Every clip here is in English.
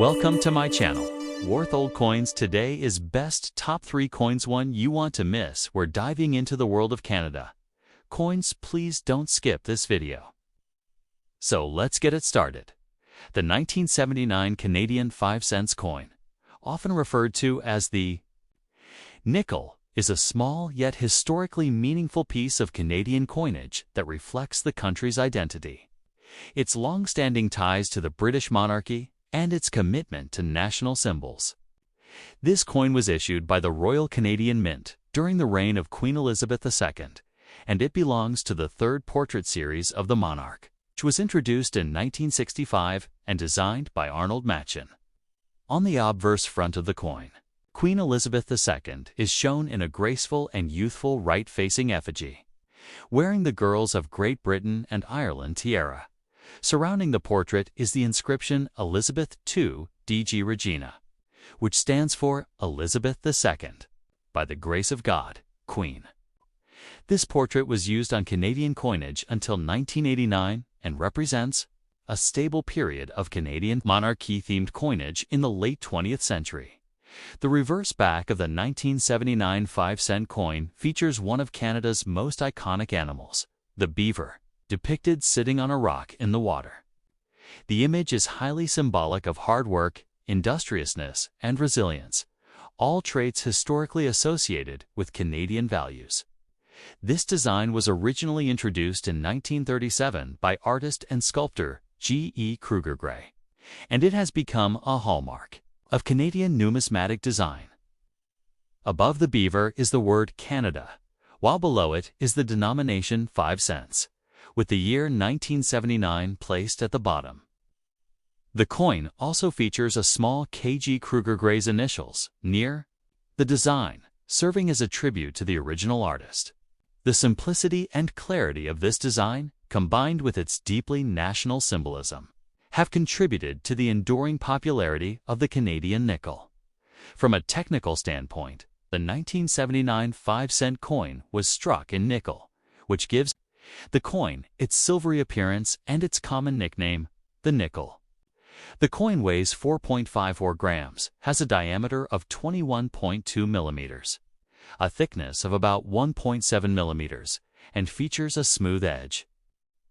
Welcome to my channel, Warth Old Coins. Today is best top 3 coins one you want to miss. We're diving into the world of Canada. Coins, please don't skip this video. So let's get it started. The 1979 Canadian 5 cents coin, often referred to as the nickel, is a small yet historically meaningful piece of Canadian coinage that reflects the country's identity, its long-standing ties to the British monarchy, and its commitment to national symbols. This coin was issued by the Royal Canadian Mint during the reign of Queen Elizabeth II, and it belongs to the third portrait series of the monarch, which was introduced in 1965 and designed by Arnold Machin. On the obverse front of the coin, Queen Elizabeth II is shown in a graceful and youthful right-facing effigy, wearing the girls of Great Britain and Ireland tiara. Surrounding the portrait is the inscription Elizabeth II DG Regina, which stands for Elizabeth II, by the grace of God, Queen. This portrait was used on Canadian coinage until 1989 and represents a stable period of Canadian monarchy-themed coinage in the late 20th century. The reverse back of the 1979 5-cent coin features one of Canada's most iconic animals, the beaver, depicted sitting on a rock in the water. The image is highly symbolic of hard work, industriousness, and resilience, all traits historically associated with Canadian values. This design was originally introduced in 1937 by artist and sculptor G.E. Kruger Gray, and it has become a hallmark of Canadian numismatic design. Above the beaver is the word Canada, while below it is the denomination 5 cents, with the year 1979 placed at the bottom. The coin also features a small K.G. Kruger Gray's initials near the design, serving as a tribute to the original artist. The simplicity and clarity of this design, combined with its deeply national symbolism, have contributed to the enduring popularity of the Canadian nickel. From a technical standpoint, the 1979 5-cent coin was struck in nickel, which gives the coin its silvery appearance and its common nickname, the nickel. The coin weighs 4.54 grams, has a diameter of 21.2 millimeters, a thickness of about 1.7 millimeters, and features a smooth edge.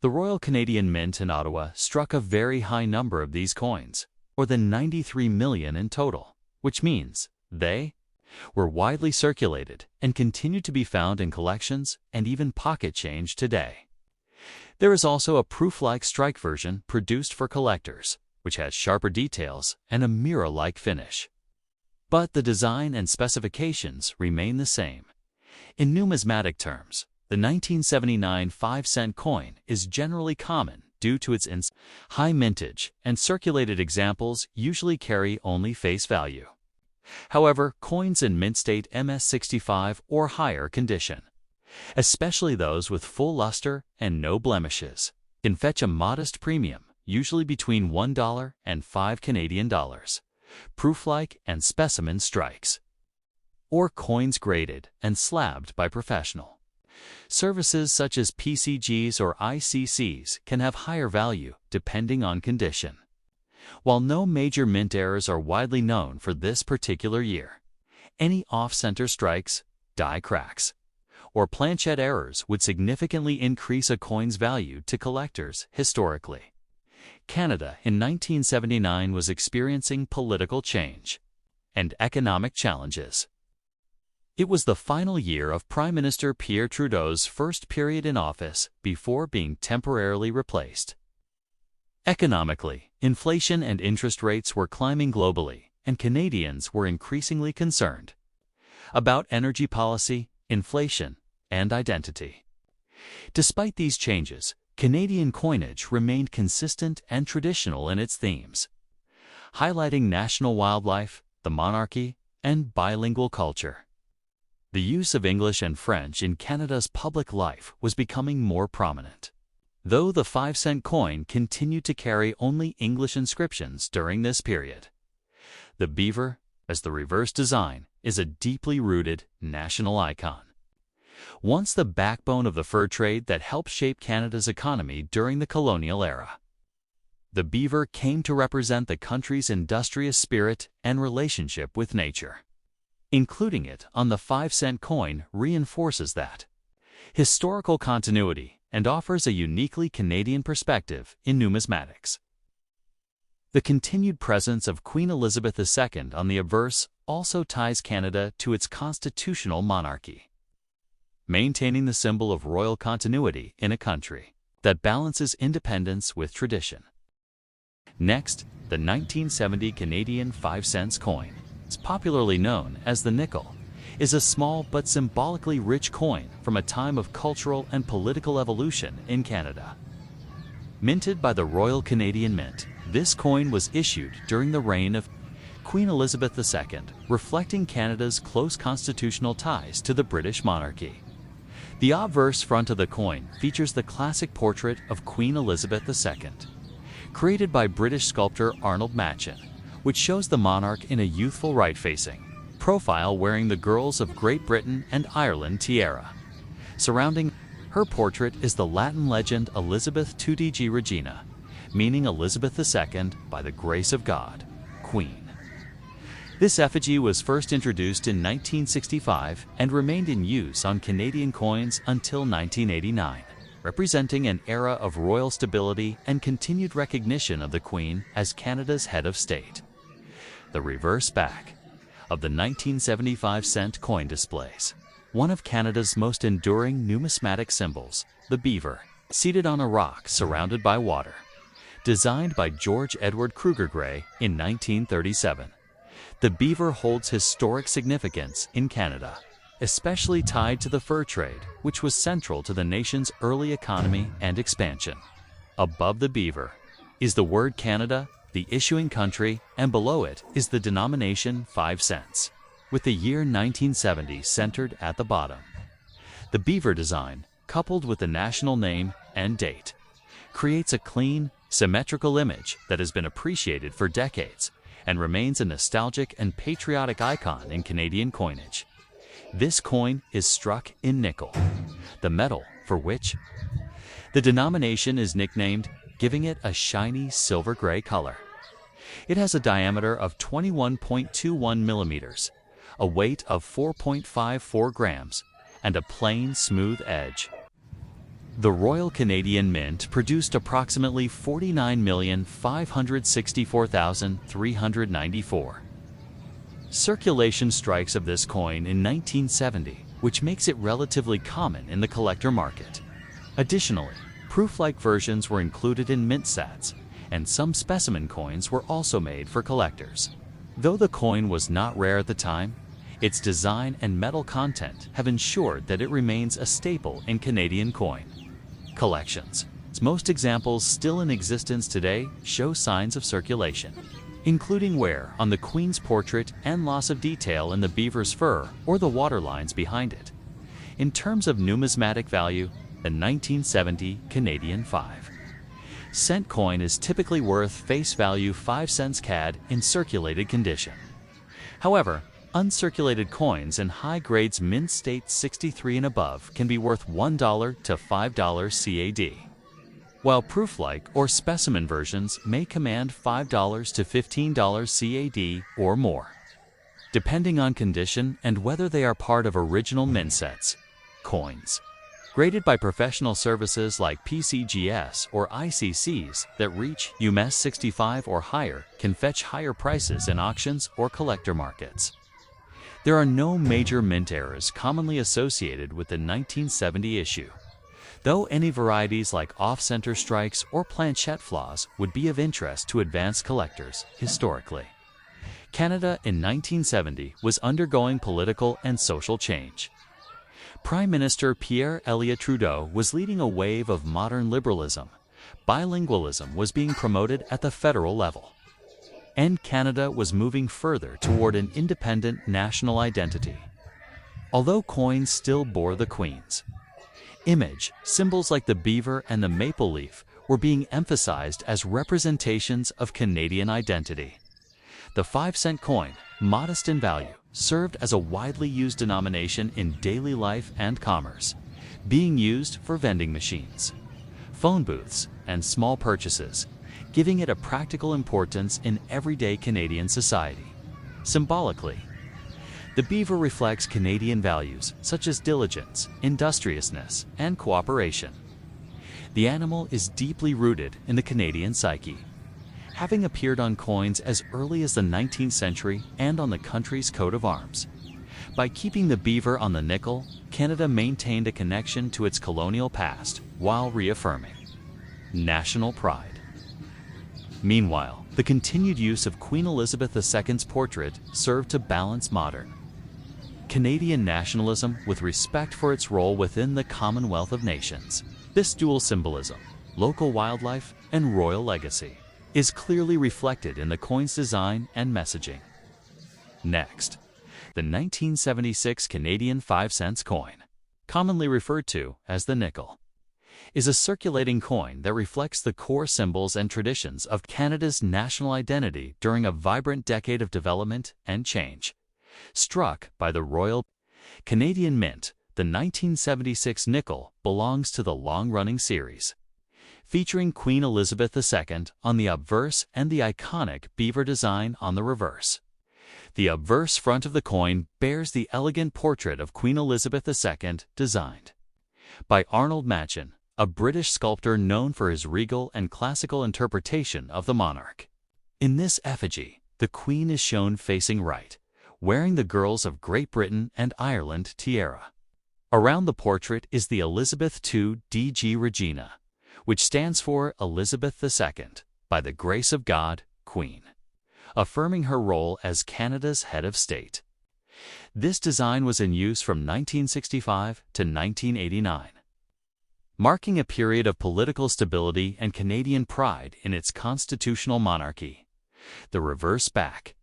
The Royal Canadian Mint in Ottawa struck a very high number of these coins, more than 93 million in total, which means they were widely circulated and continue to be found in collections and even pocket change today. There is also a proof-like strike version produced for collectors, which has sharper details and a mirror-like finish. But the design and specifications remain the same. In numismatic terms, the 1979 5-cent coin is generally common due to its high mintage, and circulated examples usually carry only face value. However, coins in mint state MS65 or higher condition, especially those with full luster and no blemishes, can fetch a modest premium, usually between $1 and $5 Canadian, proof-like and specimen strikes, or coins graded and slabbed by professional services such as PCGs or ICCs can have higher value depending on condition. While no major mint errors are widely known for this particular year, any off-center strikes, die cracks, or planchette errors would significantly increase a coin's value to collectors historically. Canada in 1979 was experiencing political change and economic challenges. It was the final year of Prime Minister Pierre Trudeau's first period in office before being temporarily replaced. Economically, inflation and interest rates were climbing globally, and Canadians were increasingly concerned about energy policy, inflation, and identity. Despite these changes, Canadian coinage remained consistent and traditional in its themes, highlighting national wildlife, the monarchy, and bilingual culture. The use of English and French in Canada's public life was becoming more prominent, though the 5-cent coin continued to carry only English inscriptions during this period. The beaver, as the reverse design, is a deeply rooted national icon, once the backbone of the fur trade that helped shape Canada's economy during the colonial era. The beaver came to represent the country's industrious spirit and relationship with nature. Including it on the 5-cent coin reinforces that historical continuity and offers a uniquely Canadian perspective in numismatics. The continued presence of Queen Elizabeth II on the obverse also ties Canada to its constitutional monarchy, maintaining the symbol of royal continuity in a country that balances independence with tradition. Next, the 1970 Canadian 5-cent coin, popularly known as the nickel, is a small but symbolically rich coin from a time of cultural and political evolution in Canada. Minted by the Royal Canadian Mint, this coin was issued during the reign of Queen Elizabeth II, reflecting Canada's close constitutional ties to the British monarchy. The obverse front of the coin features the classic portrait of Queen Elizabeth II, created by British sculptor Arnold Machin, which shows the monarch in a youthful right-facing profile wearing the Girls of Great Britain and Ireland tiara. Surrounding her portrait is the Latin legend Elizabeth 2dg Regina, meaning Elizabeth II by the grace of God, Queen. This effigy was first introduced in 1965 and remained in use on Canadian coins until 1989, representing an era of royal stability and continued recognition of the Queen as Canada's head of state. The reverse back of the 1975-cent coin displays one of Canada's most enduring numismatic symbols, the beaver, seated on a rock surrounded by water. Designed by George Edward Kruger Gray in 1937, the beaver holds historic significance in Canada, especially tied to the fur trade, which was central to the nation's early economy and expansion. Above the beaver is the word Canada, the issuing country, and below it is the denomination 5 cents, with the year 1970 centered at the bottom. The beaver design, coupled with the national name and date, creates a clean, symmetrical image that has been appreciated for decades and remains a nostalgic and patriotic icon in Canadian coinage. This coin is struck in nickel, the metal for which the denomination is nicknamed, giving it a shiny silver-gray color. It has a diameter of 21.21 millimeters, a weight of 4.54 grams, and a plain, smooth edge. The Royal Canadian Mint produced approximately 49,564,394 circulation strikes of this coin in 1970, which makes it relatively common in the collector market. Additionally, proof-like versions were included in mint sets, and some specimen coins were also made for collectors. Though the coin was not rare at the time, its design and metal content have ensured that it remains a staple in Canadian coin collections. Most examples still in existence today show signs of circulation, including wear on the Queen's portrait and loss of detail in the beaver's fur or the waterlines behind it. In terms of numismatic value, the 1970 Canadian 5-cent coin is typically worth face value 5 cents CAD in circulated condition. However, uncirculated coins in high grades mint state 63 and above can be worth $1 to $5 CAD, while proof-like or specimen versions may command $5 to $15 CAD or more, depending on condition and whether they are part of original mint sets. Coins graded by professional services like PCGS or ICCs that reach UMS 65 or higher can fetch higher prices in auctions or collector markets. There are no major mint errors commonly associated with the 1970 issue, though any varieties like off-center strikes or planchette flaws would be of interest to advanced collectors historically. Canada in 1970 was undergoing political and social change. Prime Minister Pierre Elliott Trudeau was leading a wave of modern liberalism. Bilingualism was being promoted at the federal level, and Canada was moving further toward an independent national identity. Although coins still bore the Queen's image, symbols like the beaver and the maple leaf were being emphasized as representations of Canadian identity. The 5-cent coin, modest in value, served as a widely used denomination in daily life and commerce, being used for vending machines, phone booths, and small purchases, giving it a practical importance in everyday Canadian society. Symbolically, the beaver reflects Canadian values such as diligence, industriousness, and cooperation. The animal is deeply rooted in the Canadian psyche, having appeared on coins as early as the 19th century and on the country's coat of arms. By keeping the beaver on the nickel, Canada maintained a connection to its colonial past while reaffirming national pride. Meanwhile, the continued use of Queen Elizabeth II's portrait served to balance modern Canadian nationalism with respect for its role within the Commonwealth of Nations. This dual symbolism, local wildlife and royal legacy, is clearly reflected in the coin's design and messaging. Next, the 1976 Canadian 5-cent coin, commonly referred to as the nickel, is a circulating coin that reflects the core symbols and traditions of Canada's national identity during a vibrant decade of development and change. Struck by the Royal Canadian Mint, the 1976 nickel belongs to the long-running series, featuring Queen Elizabeth II on the obverse and the iconic beaver design on the reverse. The obverse front of the coin bears the elegant portrait of Queen Elizabeth II designed by Arnold Machin, a British sculptor known for his regal and classical interpretation of the monarch. In this effigy, the Queen is shown facing right, wearing the Girls of Great Britain and Ireland tiara. Around the portrait is the Elizabeth II DG Regina, which stands for Elizabeth II, by the grace of God, Queen, affirming her role as Canada's head of state. This design was in use from 1965 to 1989, marking a period of political stability and Canadian pride in its constitutional monarchy. The reverse back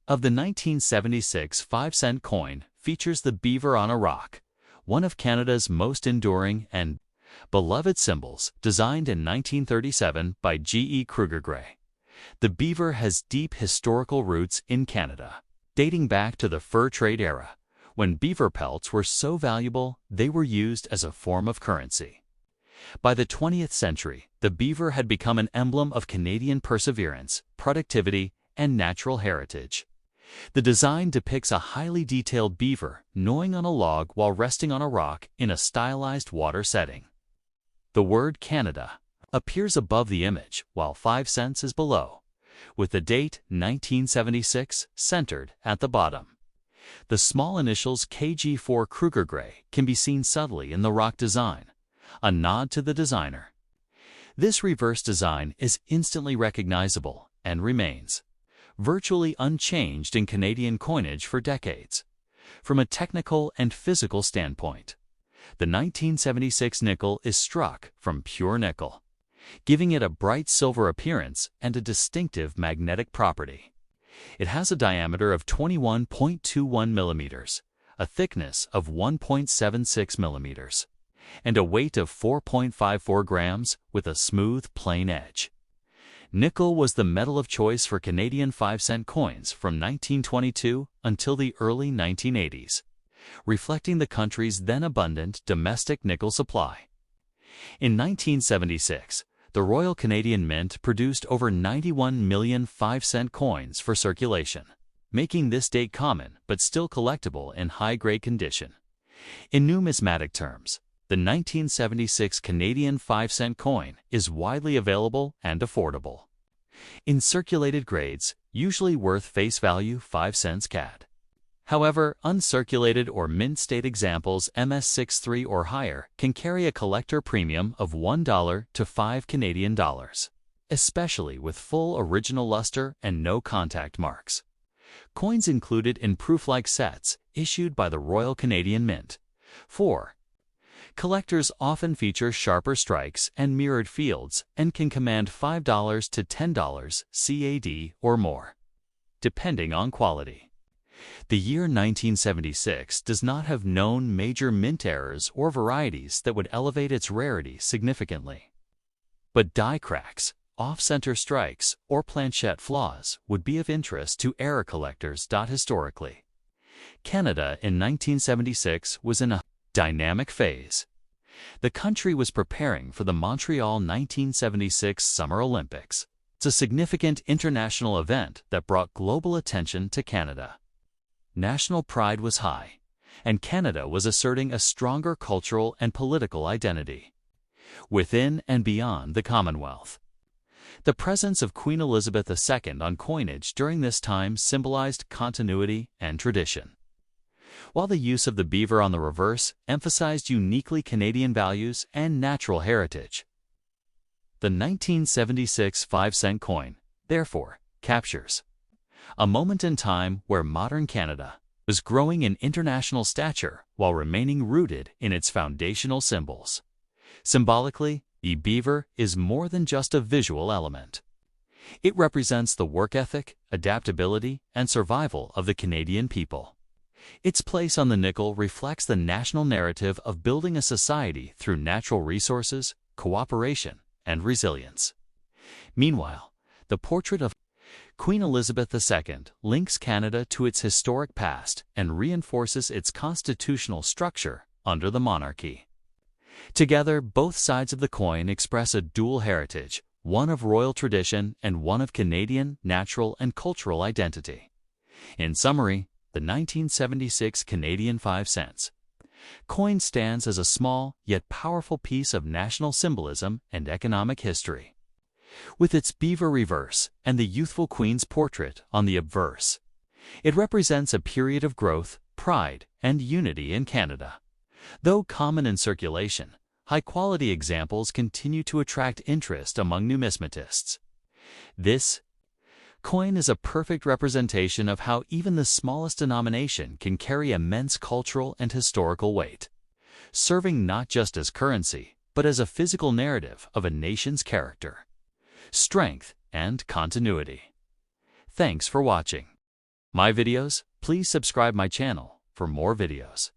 of the 1976 5-cent coin features the beaver on a rock, one of Canada's most enduring and beloved symbols, designed in 1937 by G.E. Kruger Gray. The beaver has deep historical roots in Canada, dating back to the fur trade era, when beaver pelts were so valuable they were used as a form of currency. By the 20th century, the beaver had become an emblem of Canadian perseverance, productivity, and natural heritage. The design depicts a highly detailed beaver gnawing on a log while resting on a rock in a stylized water setting. The word Canada appears above the image, while 5 cents is below, with the date 1976 centered at the bottom. The small initials KG for Kruger Gray can be seen subtly in the rock design, a nod to the designer. This reverse design is instantly recognizable and remains virtually unchanged in Canadian coinage for decades. From a technical and physical standpoint, the 1976 nickel is struck from pure nickel, giving it a bright silver appearance and a distinctive magnetic property. It has a diameter of 21.21 millimeters, a thickness of 1.76 millimeters, and a weight of 4.54 grams with a smooth, plain edge. Nickel was the metal of choice for Canadian 5-cent coins from 1922 until the early 1980s, reflecting the country's then abundant domestic nickel supply. In 1976, the Royal Canadian Mint produced over 91 million 5-cent coins for circulation, making this date common but still collectible in high-grade condition. In numismatic terms, the 1976 Canadian 5-cent coin is widely available and affordable. In circulated grades, usually worth face value 5 cents CAD. However, uncirculated or mint-state examples MS63 or higher can carry a collector premium of $1 to $5 Canadian dollars, especially with full original luster and no contact marks. Coins included in proof-like sets issued by the Royal Canadian Mint. 4. Collectors often feature sharper strikes and mirrored fields and can command $5 to $10 CAD or more, depending on quality. The year 1976 does not have known major mint errors or varieties that would elevate its rarity significantly. But die cracks, off-center strikes, or planchette flaws would be of interest to error collectors. Historically, Canada in 1976 was in a dynamic phase. The country was preparing for the Montreal 1976 Summer Olympics. It's a significant international event that brought global attention to Canada. National pride was high, and Canada was asserting a stronger cultural and political identity within and beyond the Commonwealth. The presence of Queen Elizabeth II on coinage during this time symbolized continuity and tradition, while the use of the beaver on the reverse emphasized uniquely Canadian values and natural heritage. The 1976 5-cent coin, therefore, captures a moment in time where modern Canada was growing in international stature while remaining rooted in its foundational symbols. Symbolically, the beaver is more than just a visual element. It represents the work ethic, adaptability, and survival of the Canadian people. Its place on the nickel reflects the national narrative of building a society through natural resources, cooperation, and resilience. Meanwhile, the portrait of Queen Elizabeth II links Canada to its historic past and reinforces its constitutional structure under the monarchy. Together, both sides of the coin express a dual heritage, one of royal tradition and one of Canadian natural and cultural identity. In summary, the 1976 Canadian 5 cents coin stands as a small yet powerful piece of national symbolism and economic history. With its beaver reverse and the youthful Queen's portrait on the obverse, it represents a period of growth, pride, and unity in Canada. Though common in circulation, high-quality examples continue to attract interest among numismatists. This coin is a perfect representation of how even the smallest denomination can carry immense cultural and historical weight, serving not just as currency, but as a physical narrative of a nation's character, strength, and continuity. Thanks for watching my videos. Please subscribe my channel for more videos.